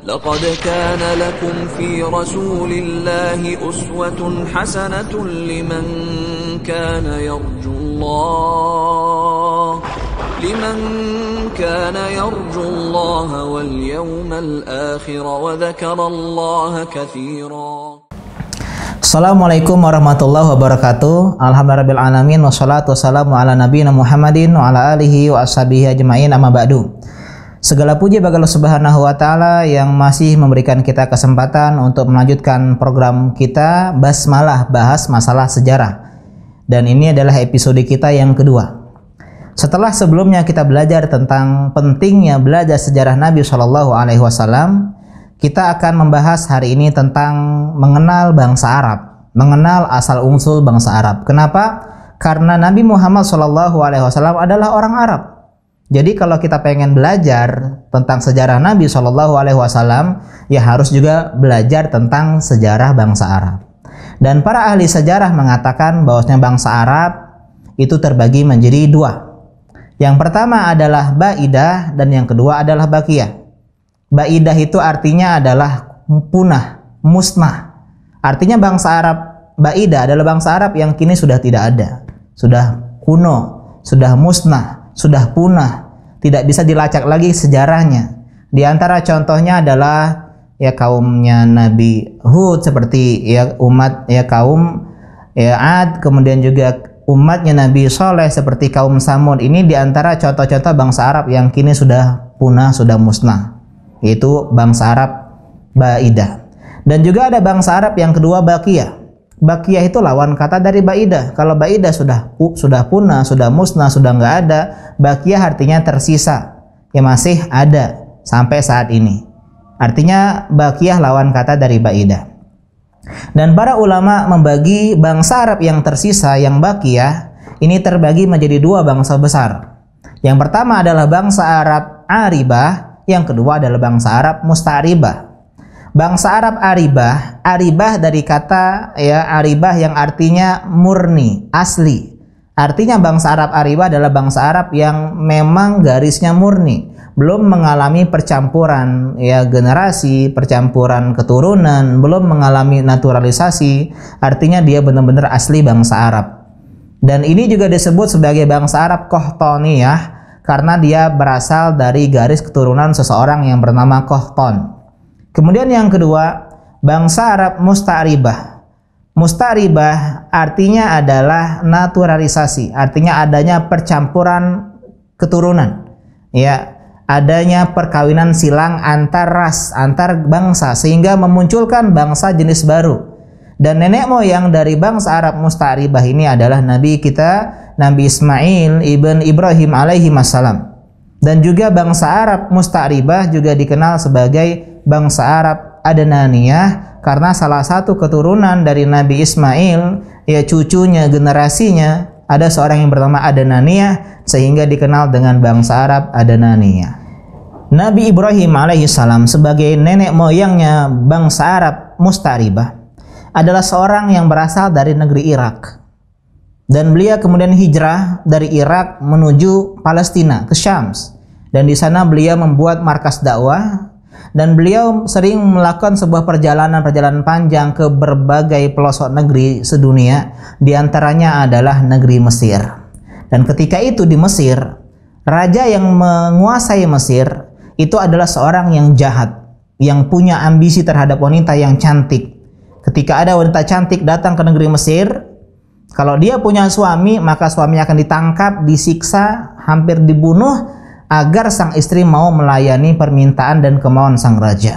لقد كان لكم في رسول الله أسوة حسنة لمن كان يرجو الله واليوم الآخر وذكر الله كثيرا. Assalamualaikum warahmatullahi wabarakatuh. Alhamdulillahirabbil alamin wassalatu wassalamu ala nabiyina Muhammadin wa ala alihi wa ashabihi ajmain, amma ba'du. Segala puji bagi Allah Subhanahu wa taala yang masih memberikan kita kesempatan untuk melanjutkan program kita Basmalah, bahas masalah sejarah. Dan ini adalah episode kita yang kedua. Setelah sebelumnya kita belajar tentang pentingnya belajar sejarah Nabi SAW, kita akan membahas hari ini tentang mengenal bangsa Arab, mengenal asal-usul bangsa Arab. Kenapa? Karena Nabi Muhammad SAW adalah orang Arab. Jadi kalau kita pengen belajar tentang sejarah Nabi SAW, ya harus juga belajar tentang sejarah bangsa Arab. Dan para ahli sejarah mengatakan bahwasanya bangsa Arab itu terbagi menjadi dua. Yang pertama adalah Ba'idah dan yang kedua adalah Baqiyah. Ba'idah itu artinya adalah punah, musnah. Artinya bangsa Arab Ba'idah adalah bangsa Arab yang kini sudah tidak ada, sudah kuno, sudah musnah, sudah punah, tidak bisa dilacak lagi sejarahnya. Di antara contohnya adalah ya kaumnya Nabi Hud, seperti ya umat ya kaum ya Ad, kemudian juga umatnya Nabi Soleh seperti kaum Samud. Ini di antara contoh-contoh bangsa Arab yang kini sudah punah, sudah musnah, yaitu bangsa Arab Ba'idah. Dan juga ada bangsa Arab yang kedua Baqiyah. Baqiyah itu lawan kata dari Ba'idah. Kalau Ba'idah sudah punah, sudah musnah, sudah nggak ada, Baqiyah artinya tersisa, yang masih ada sampai saat ini. Artinya Baqiyah lawan kata dari Ba'idah. Dan para ulama membagi bangsa Arab yang tersisa, yang Baqiyah, ini terbagi menjadi dua bangsa besar. Yang pertama adalah bangsa Arab Aribah, yang kedua adalah bangsa Arab Musta'ribah. Bangsa Arab Aribah, Aribah dari kata ya Aribah yang artinya murni, asli. Artinya bangsa Arab Aribah adalah bangsa Arab yang memang garisnya murni, belum mengalami percampuran ya generasi, percampuran keturunan, belum mengalami naturalisasi. Artinya dia benar-benar asli bangsa Arab. Dan ini juga disebut sebagai bangsa Arab Qahtaniyah karena dia berasal dari garis keturunan seseorang yang bernama Qahtan. Kemudian yang kedua, bangsa Arab Musta'ribah. Musta'ribah artinya adalah naturalisasi, artinya adanya percampuran keturunan. Ya, adanya perkawinan silang antar ras, antar bangsa sehingga memunculkan bangsa jenis baru. Dan nenek moyang dari bangsa Arab Musta'ribah ini adalah Nabi kita, Nabi Ismail ibn Ibrahim alaihi wassalam. Dan juga bangsa Arab Musta'ribah juga dikenal sebagai bangsa Arab Adnaniyah karena salah satu keturunan dari Nabi Ismail, ya cucunya, generasinya, ada seorang yang bernama Adnaniyah sehingga dikenal dengan bangsa Arab Adnaniyah. Nabi Ibrahim alaihissalam sebagai nenek moyangnya bangsa Arab Musta'ribah adalah seorang yang berasal dari negeri Irak. Dan beliau kemudian hijrah dari Irak menuju Palestina, ke Syams. Dan di sana beliau membuat markas dakwah. Dan beliau sering melakukan sebuah perjalanan panjang ke berbagai pelosok negeri sedunia. Di antaranya adalah negeri Mesir. Dan ketika itu di Mesir, raja yang menguasai Mesir itu adalah seorang yang jahat, yang punya ambisi terhadap wanita yang cantik. Ketika ada wanita cantik datang ke negeri Mesir, kalau dia punya suami, maka suami akan ditangkap, disiksa, hampir dibunuh, agar sang istri mau melayani permintaan dan kemauan sang raja.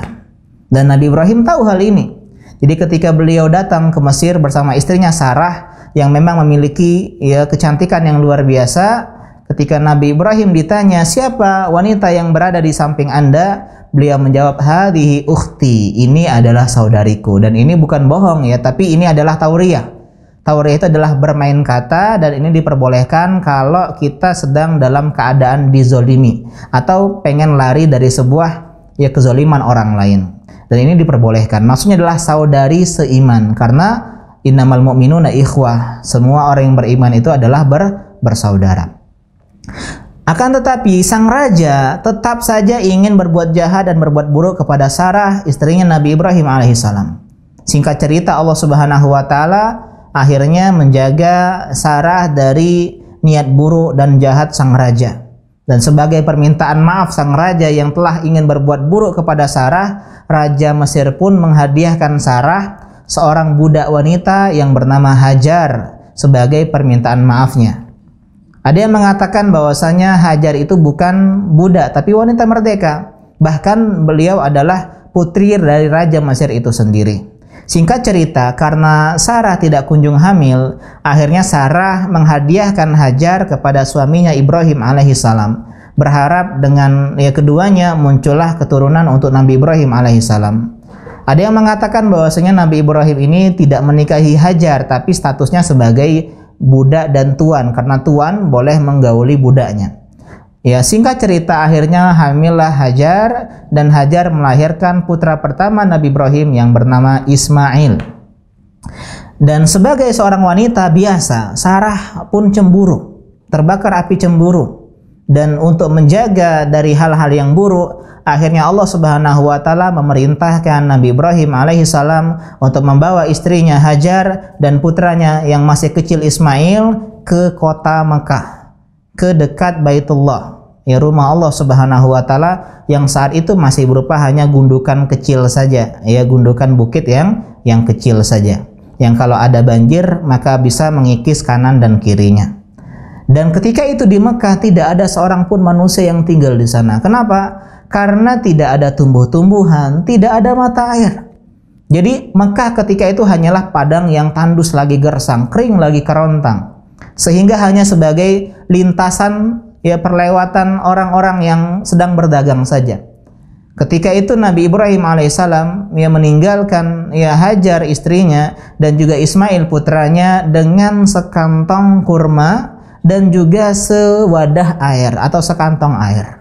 Dan Nabi Ibrahim tahu hal ini. Jadi ketika beliau datang ke Mesir bersama istrinya Sarah yang memang memiliki ya kecantikan yang luar biasa, ketika Nabi Ibrahim ditanya, "Siapa wanita yang berada di samping Anda?" Beliau menjawab, "Hadhihi ukhti." Ini adalah saudariku. Dan ini bukan bohong ya, tapi ini adalah tauriyah. Tauriyah itu adalah bermain kata, dan ini diperbolehkan kalau kita sedang dalam keadaan dizolimi atau pengen lari dari sebuah ya kezoliman orang lain. Dan ini diperbolehkan. Maksudnya adalah saudari seiman, karena innamal mu'minuna ikhwah. Semua orang yang beriman itu adalah bersaudara. Akan tetapi sang raja tetap saja ingin berbuat jahat dan berbuat buruk kepada Sarah, istrinya Nabi Ibrahim alaihissalam. Singkat cerita, Allah Subhanahu wa taala akhirnya menjaga Sarah dari niat buruk dan jahat sang raja. Dan sebagai permintaan maaf sang raja yang telah ingin berbuat buruk kepada Sarah, Raja Mesir pun menghadiahkan Sarah seorang budak wanita yang bernama Hajar sebagai permintaan maafnya. Ada yang mengatakan bahwasanya Hajar itu bukan budak tapi wanita merdeka. Bahkan beliau adalah putri dari Raja Mesir itu sendiri. Singkat cerita, karena Sarah tidak kunjung hamil, akhirnya Sarah menghadiahkan Hajar kepada suaminya Ibrahim alaihissalam, berharap dengan keduanya muncullah keturunan untuk Nabi Ibrahim alaihissalam. Ada yang mengatakan bahwasanya Nabi Ibrahim ini tidak menikahi Hajar, tapi statusnya sebagai budak dan tuan, karena tuan boleh menggauli budaknya. Ya, singkat cerita, akhirnya hamillah Hajar dan Hajar melahirkan putra pertama Nabi Ibrahim yang bernama Ismail. Dan sebagai seorang wanita biasa, Sarah pun cemburu, terbakar api cemburu. Dan untuk menjaga dari hal-hal yang buruk, akhirnya Allah Subhanahu wa taala memerintahkan Nabi Ibrahim alaihissalam untuk membawa istrinya Hajar dan putranya yang masih kecil Ismail ke kota Mekah, ke dekat Baitullah, ya rumah Allah Subhanahu wa taala yang saat itu masih berupa hanya gundukan kecil saja, ya gundukan bukit yang kecil saja, yang kalau ada banjir maka bisa mengikis kanan dan kirinya. Dan ketika itu di Mekah tidak ada seorang pun manusia yang tinggal di sana. Kenapa? Karena tidak ada tumbuh-tumbuhan, tidak ada mata air. Jadi Mekah ketika itu hanyalah padang yang tandus lagi gersang, kering lagi kerontang. Sehingga hanya sebagai lintasan, ya perlewatan orang-orang yang sedang berdagang saja. Ketika itu Nabi Ibrahim alaihissalam meninggalkan Hajar istrinya dan juga Ismail putranya dengan sekantong kurma dan juga sewadah air atau sekantong air.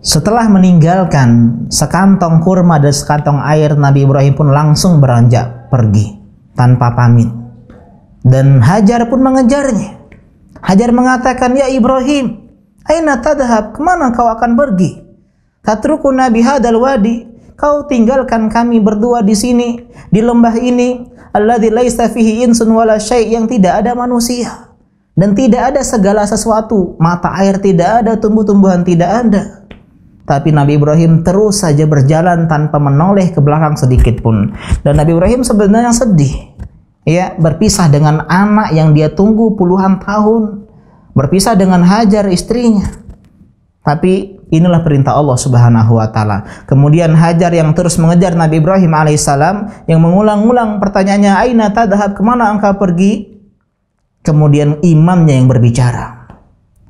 Setelah meninggalkan sekantong kurma dan sekantong air, Nabi Ibrahim pun langsung beranjak pergi tanpa pamit. Dan Hajar pun mengejarnya. Hajar mengatakan, "Ya Ibrahim, aina tadhhab? Kemana kau akan pergi? Tatrukuna bihadzal wadi? Kau tinggalkan kami berdua di sini, di lembah ini, alladzi laisa fihi insun wala syai', yang tidak ada manusia dan tidak ada segala sesuatu, mata air tidak ada, tumbuh-tumbuhan tidak ada." Tapi Nabi Ibrahim terus saja berjalan tanpa menoleh ke belakang sedikit pun. Dan Nabi Ibrahim sebenarnya sedih, ya, berpisah dengan anak yang dia tunggu puluhan tahun, berpisah dengan Hajar istrinya. Tapi inilah perintah Allah Subhanahu wa taala. Kemudian Hajar yang terus mengejar Nabi Ibrahim alaihissalam, yang mengulang-ulang pertanyaannya, "Aina tadhhab? Kemana engkau pergi?" Kemudian imamnya yang berbicara.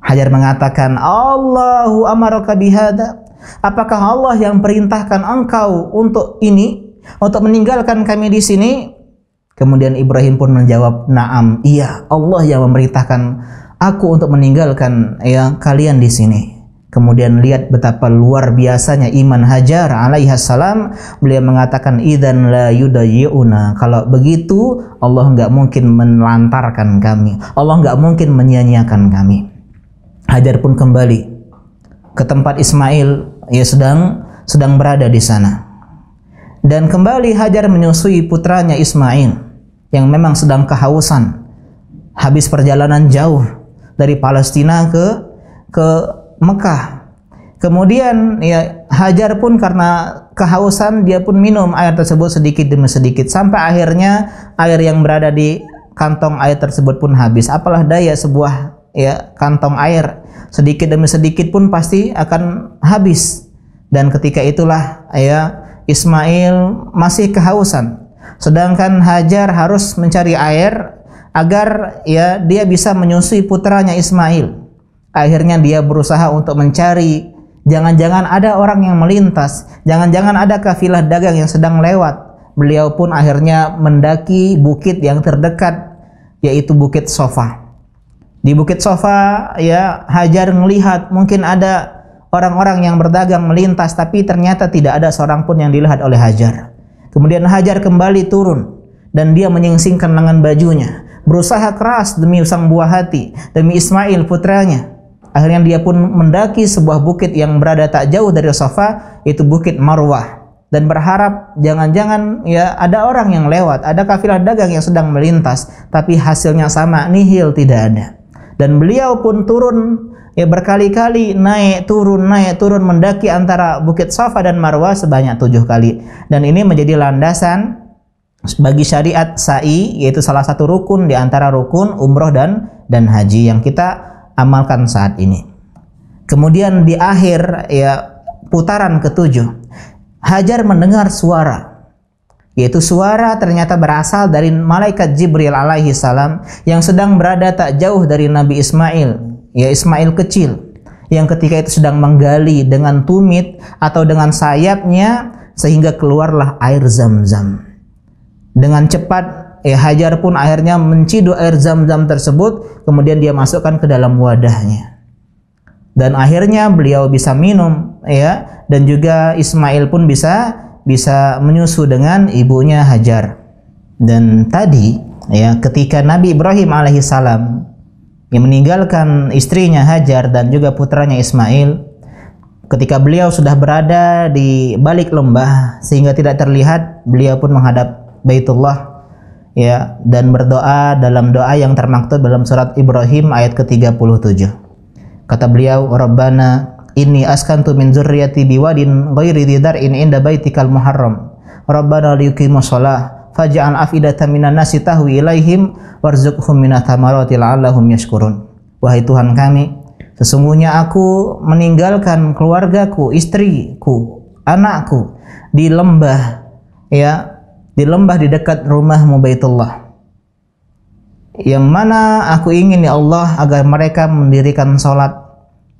Hajar mengatakan, "Allahu amaraka bihada." Apakah Allah yang perintahkan engkau untuk ini, untuk meninggalkan kami di sini? Kemudian Ibrahim pun menjawab, "Na'am, iya, Allah yang memerintahkan aku untuk meninggalkan kalian di sini." Kemudian lihat betapa luar biasanya iman Hajar alaihissalam. Beliau mengatakan, "Idzan la yudayyuna." Kalau begitu Allah nggak mungkin menelantarkan kami, Allah nggak mungkin menyia-nyiakan kami. Hajar pun kembali ke tempat Ismail, sedang berada di sana. Dan kembali Hajar menyusui putranya Ismail yang memang sedang kehausan, habis perjalanan jauh dari Palestina ke Mekah. Kemudian Hajar pun karena kehausan, dia pun minum air tersebut sedikit demi sedikit, sampai akhirnya air yang berada di kantong air tersebut pun habis. Apalah daya sebuah kantong air, sedikit demi sedikit pun pasti akan habis. Dan ketika itulah Ismail masih kehausan, sedangkan Hajar harus mencari air agar dia bisa menyusui putranya Ismail. Akhirnya dia berusaha untuk mencari, jangan-jangan ada orang yang melintas, jangan-jangan ada kafilah dagang yang sedang lewat. Beliau pun akhirnya mendaki bukit yang terdekat, yaitu Bukit Sofa. Di Bukit Sofa Hajar melihat mungkin ada orang-orang yang berdagang melintas, tapi ternyata tidak ada seorang pun yang dilihat oleh Hajar. Kemudian Hajar kembali turun dan dia menyingsingkan lengan bajunya, berusaha keras demi sang buah hati, demi Ismail putranya. Akhirnya dia pun mendaki sebuah bukit yang berada tak jauh dari Safa, itu Bukit Marwah, dan berharap jangan-jangan ya ada orang yang lewat, ada kafilah dagang yang sedang melintas, tapi hasilnya sama, nihil, tidak ada. Dan beliau pun turun ya berkali-kali, naik turun mendaki antara Bukit Safa dan Marwah sebanyak 7 kali. Dan ini menjadi landasan bagi syariat sa'i, yaitu salah satu rukun di antara rukun umroh dan haji yang kita amalkan saat ini. Kemudian di akhir ya putaran ke-7, Hajar mendengar suara, yaitu suara ternyata berasal dari malaikat Jibril alaihi salam yang sedang berada tak jauh dari Nabi Ismail, ya Ismail kecil, yang ketika itu sedang menggali dengan tumit atau dengan sayapnya sehingga keluarlah air Zam-Zam. Dengan cepat ya Hajar pun akhirnya menciduk air Zam-Zam tersebut, kemudian dia masukkan ke dalam wadahnya. Dan akhirnya beliau bisa minum ya, dan juga Ismail pun bisa menyusu dengan ibunya Hajar. Dan tadi ya ketika Nabi Ibrahim alaihissalam yang meninggalkan istrinya Hajar dan juga putranya Ismail, ketika beliau sudah berada di balik lembah sehingga tidak terlihat, beliau pun menghadap Baitullah ya, dan berdoa dalam doa yang termaktub dalam surat Ibrahim ayat ke-37. Kata beliau, Rabbana inni askantu min dzurriyyati biwadin ghairi dzi dzar'in inda baitikal muharram. Rabbana liyuqimus shalah faj'al afidatan minan nasi tahwi ilaihim warzuqhum minat thamarati la'allahum yashkurun. Wahai Tuhan kami, sesungguhnya aku meninggalkan keluargaku, istriku, anakku di lembah ya, di lembah di dekat rumahmu Baitullah, yang mana aku ingin ya Allah agar mereka mendirikan sholat,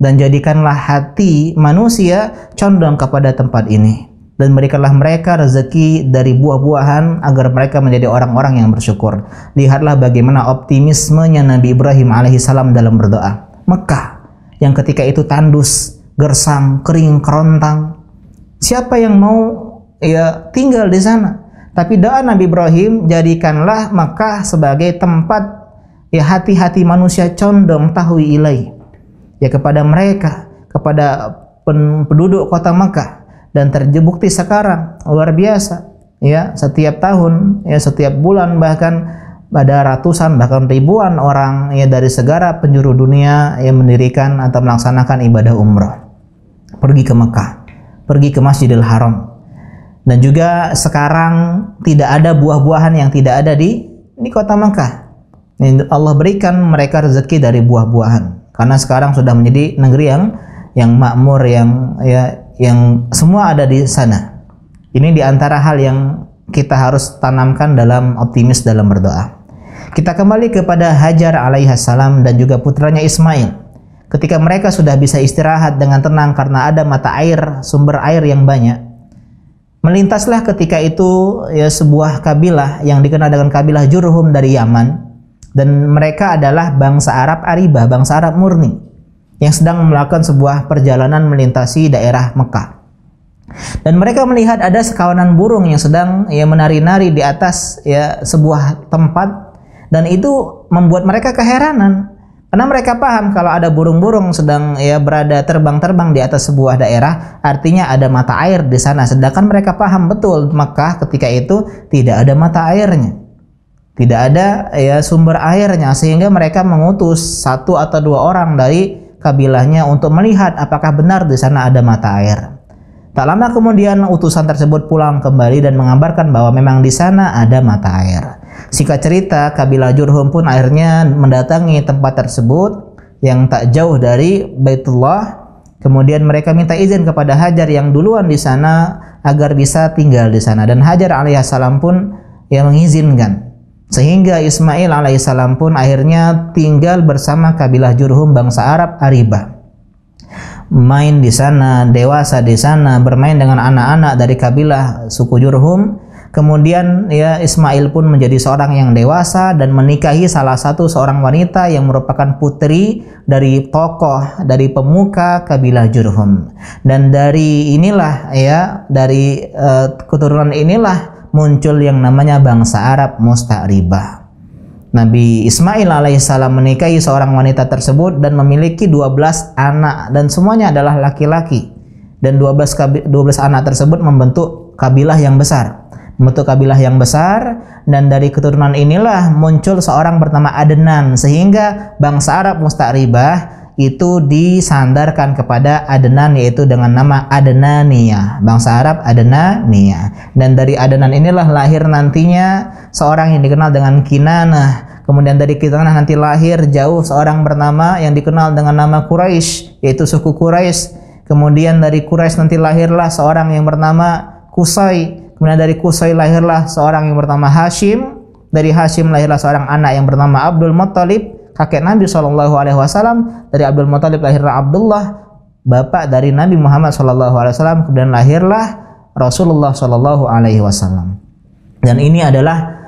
dan jadikanlah hati manusia condong kepada tempat ini, dan berikanlah mereka rezeki dari buah-buahan agar mereka menjadi orang-orang yang bersyukur. Lihatlah bagaimana optimismenya Nabi Ibrahim alaihissalam dalam berdoa. Mekah yang ketika itu tandus, gersang, kering, kerontang, siapa yang mau ya tinggal di sana? Tapi doa Nabi Ibrahim, jadikanlah Makkah sebagai tempat ya hati-hati manusia condong tahwi ilai ya kepada mereka, kepada penduduk kota Makkah. Dan terbukti sekarang luar biasa ya, setiap tahun ya, setiap bulan bahkan ada ratusan bahkan ribuan orang ya dari segala penjuru dunia yang mendirikan atau melaksanakan ibadah umrah, pergi ke Makkah, pergi ke Masjidil Haram. Dan juga sekarang tidak ada buah-buahan yang tidak ada di kota Makkah. Allah berikan mereka rezeki dari buah-buahan, karena sekarang sudah menjadi negeri yang makmur, yang semua ada di sana. Ini di antara hal yang kita harus tanamkan dalam optimis dalam berdoa. Kita kembali kepada Hajar alaihissalam dan juga putranya Ismail. Ketika mereka sudah bisa istirahat dengan tenang karena ada mata air, sumber air yang banyak, melintaslah ketika itu ya sebuah kabilah yang dikenal dengan kabilah Jurhum dari Yaman, dan mereka adalah bangsa Arab Aribah, bangsa Arab murni yang sedang melakukan sebuah perjalanan melintasi daerah Mekah. Dan mereka melihat ada sekawanan burung yang sedang ya menari-nari di atas ya sebuah tempat, dan itu membuat mereka keheranan. Karena mereka paham kalau ada burung-burung sedang ya berada terbang-terbang di atas sebuah daerah, artinya ada mata air di sana. Sedangkan mereka paham betul Makkah ketika itu tidak ada mata airnya, tidak ada ya sumber airnya, sehingga mereka mengutus 1 atau 2 orang dari kabilahnya untuk melihat apakah benar di sana ada mata air. Tak lama kemudian utusan tersebut pulang kembali dan mengabarkan bahwa memang di sana ada mata air. Singkat cerita, kabilah Jurhum pun akhirnya mendatangi tempat tersebut yang tak jauh dari Baitullah. Kemudian mereka minta izin kepada Hajar yang duluan di sana agar bisa tinggal di sana, dan Hajar alaihissalam pun yang mengizinkan. Sehingga Ismail alaihissalam pun akhirnya tinggal bersama kabilah Jurhum bangsa Arab Aribah. Main di sana, dewasa di sana, bermain dengan anak-anak dari kabilah suku Jurhum. Kemudian ya Ismail pun menjadi seorang yang dewasa dan menikahi salah satu seorang wanita yang merupakan putri dari tokoh, dari pemuka kabilah Jurhum. Dan dari inilah ya, dari keturunan inilah muncul yang namanya bangsa Arab Musta'ribah. Nabi Ismail alaihissalam menikahi seorang wanita tersebut dan memiliki 12 anak dan semuanya adalah laki-laki. Dan 12 anak tersebut membentuk kabilah yang besar. Dan dari keturunan inilah muncul seorang bernama Adnan, sehingga bangsa Arab Musta'ribah itu disandarkan kepada Adnan, yaitu dengan nama Adnaniyah, bangsa Arab Adnaniyah. Dan dari Adnan inilah lahir nantinya seorang yang dikenal dengan Kinanah. Kemudian dari Kinanah nanti lahir jauh seorang bernama yang dikenal dengan nama Quraisy, yaitu suku Quraisy. Kemudian dari Quraisy nanti lahirlah seorang yang bernama Qusay. Kemudian dari Qusay lahirlah seorang yang bernama Hashim. Dari Hashim lahirlah seorang anak yang bernama Abdul Muttalib, kakek Nabi SAW. Dari Abdul Muttalib lahirlah Abdullah, bapak dari Nabi Muhammad SAW. Kemudian lahirlah Rasulullah SAW. Dan ini adalah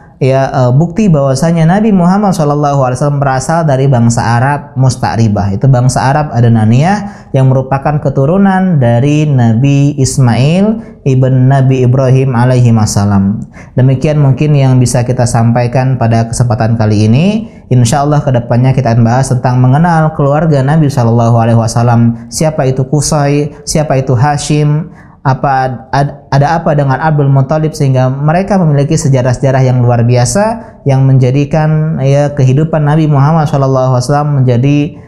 bukti bahwasanya Nabi Muhammad SAW berasal dari bangsa Arab Musta'ribah. Itu bangsa Arab Adnaniyah yang merupakan keturunan dari Nabi Ismail ibn Nabi Ibrahim alaihi wassalam. Demikian mungkin yang bisa kita sampaikan pada kesempatan kali ini. Insya Allah kedepannya kita akan bahas tentang mengenal keluarga Nabi SAW. Siapa itu Qusay, siapa itu Hashim, ada apa dengan Abdul Muttalib, sehingga mereka memiliki sejarah-sejarah yang luar biasa yang menjadikan kehidupan Nabi Muhammad SAW menjadi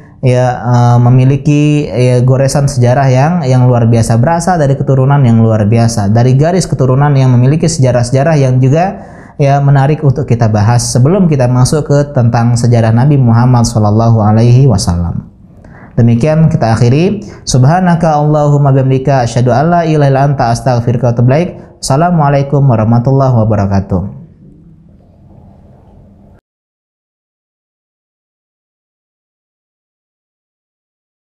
memiliki goresan sejarah yang luar biasa, berasal dari keturunan yang luar biasa, dari garis keturunan yang memiliki sejarah-sejarah yang juga menarik untuk kita bahas sebelum kita masuk ke tentang sejarah Nabi Muhammad SAW. Demikian kita akhiri. Subhanaka Allahumma bihamdika asyhadu an la ilaha illa anta astaghfiruka wa atubu ilaik. Assalamualaikum warahmatullahi wabarakatuh.